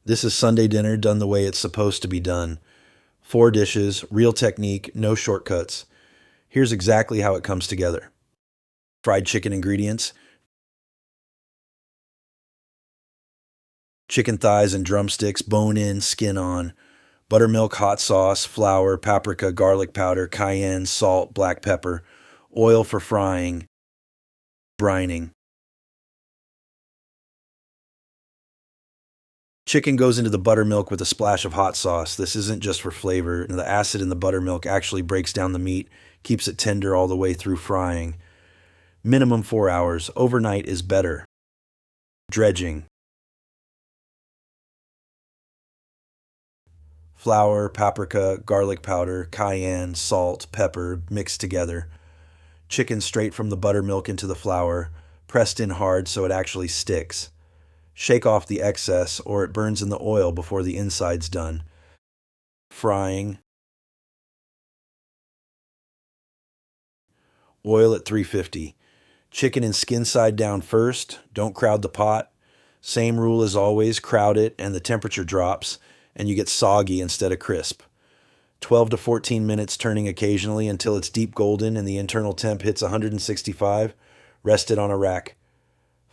This is Sunday dinner done the way it's supposed to be done. 4 dishes, real technique, no shortcuts. Here's exactly how it comes together. Fried chicken ingredients: chicken thighs and drumsticks, bone in, skin on. Buttermilk, hot sauce, flour, paprika, garlic powder, cayenne, salt, black pepper. Oil for frying, brining. Chicken goes into the buttermilk with a splash of hot sauce. This isn't just for flavor. The acid in the buttermilk actually breaks down the meat, keeps it tender all the way through frying. Minimum 4 hours. Overnight is better. Dredging: flour, paprika, garlic powder, cayenne, salt, pepper, mixed together. Chicken straight from the buttermilk into the flour, pressed in hard so it actually sticks. Shake off the excess or it burns in the oil before the inside's done. Frying: oil at 350. Chicken and skin side down first. Don't crowd the pot. Same rule as always, crowd it and the temperature drops and you get soggy instead of crisp. 12 to 14 minutes turning occasionally until it's deep golden and the internal temp hits 165. Rest it on a rack.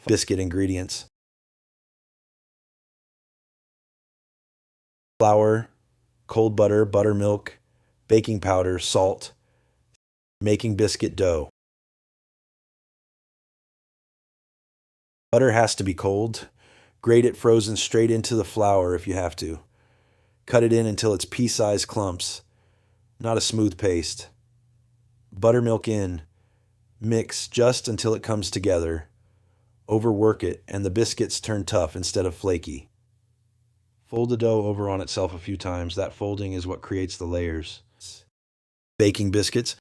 Biscuit ingredients: flour, cold butter, buttermilk, baking powder, salt. Making biscuit dough. Butter has to be cold. Grate it frozen straight into the flour if you have to. Cut it in until it's pea-sized clumps, not a smooth paste. Buttermilk in. Mix just until it comes together. Overwork it and the biscuits turn tough instead of flaky. Fold the dough over on itself a few times. That folding is what creates the layers. Baking biscuits: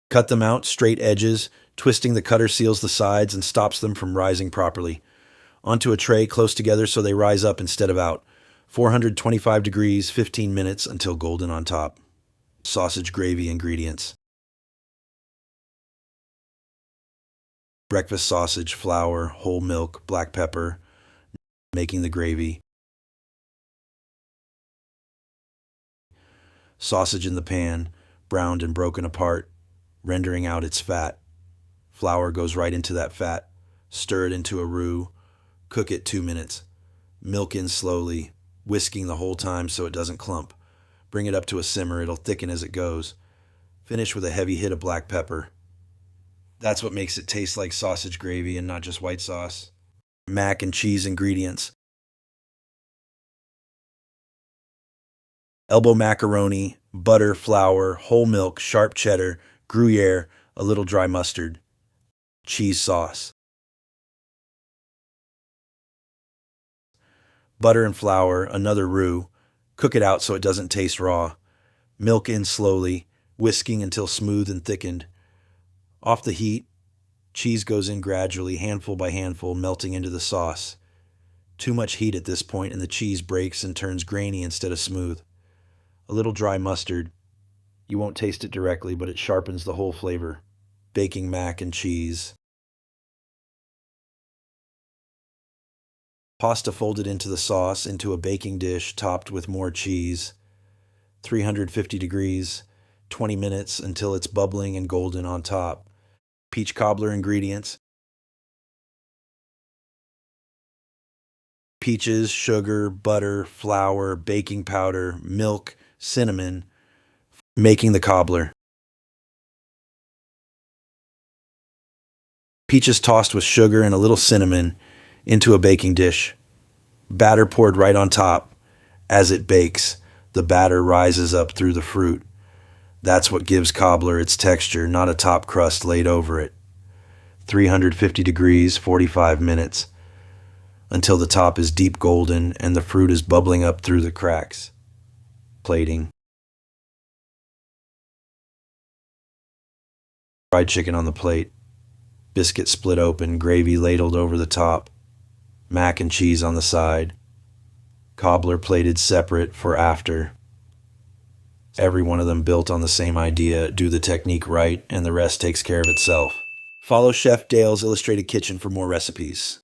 cut them out, straight edges. Twisting the cutter seals the sides and stops them from rising properly. Onto a tray close together so they rise up instead of out. 425 degrees, 15 minutes until golden on top. Sausage gravy ingredients: breakfast sausage, flour, whole milk, black pepper. Making the gravy: sausage in the pan, browned and broken apart, rendering out its fat. Flour goes right into that fat. Stir it into a roux. Cook it 2 minutes. Milk in slowly, whisking the whole time so it doesn't clump. Bring it up to a simmer. It'll thicken as it goes. Finish with a heavy hit of black pepper. That's what makes it taste like sausage gravy and not just white sauce. Mac and cheese ingredients: elbow macaroni, butter, flour, whole milk, sharp cheddar, Gruyere, a little dry mustard. Cheese sauce: butter and flour, another roux. Cook it out so it doesn't taste raw. Milk in slowly, whisking until smooth and thickened. Off the heat. Cheese goes in gradually, handful by handful, melting into the sauce. Too much heat at this point and the cheese breaks and turns grainy instead of smooth. A little dry mustard. You won't taste it directly, but it sharpens the whole flavor. Baking mac and cheese. Pasta folded into the sauce, into a baking dish, topped with more cheese. 350 degrees, 20 minutes until it's bubbling and golden on top. Peach cobbler ingredients: peaches, sugar, butter, flour, baking powder, milk, cinnamon. Making the cobbler: peaches tossed with sugar and a little cinnamon into a baking dish. Batter poured right on top. As it bakes, the batter rises up through the fruit. That's what gives cobbler its texture, not a top crust laid over it. 350 degrees, 45 minutes, until the top is deep golden and the fruit is bubbling up through the cracks. Plating: fried chicken on the plate. Biscuit split open, gravy ladled over the top. Mac and cheese on the side. Cobbler plated separate for after. Every one of them built on the same idea: do the technique right, and the rest takes care of itself. Follow Chef Dale's Illustrated Kitchen for more recipes.